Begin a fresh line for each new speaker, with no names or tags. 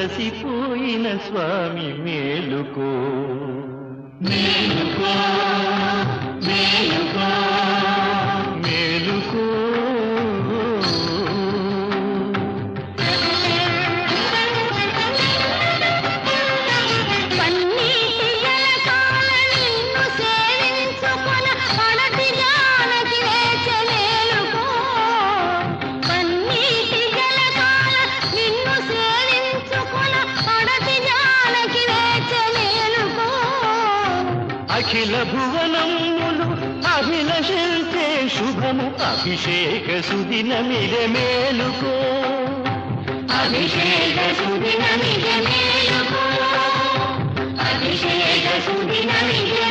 అలసిపోయిన స్వామి మేలుకో మేలుకో మేలుకో మేలుకో అఖిల భువనములు అభిలషించే శుభము అభిషేక సుదినమిదే మేలుకో అభిషేక సుదినమిదే మేలుకో అభిషేక సుదినమిదే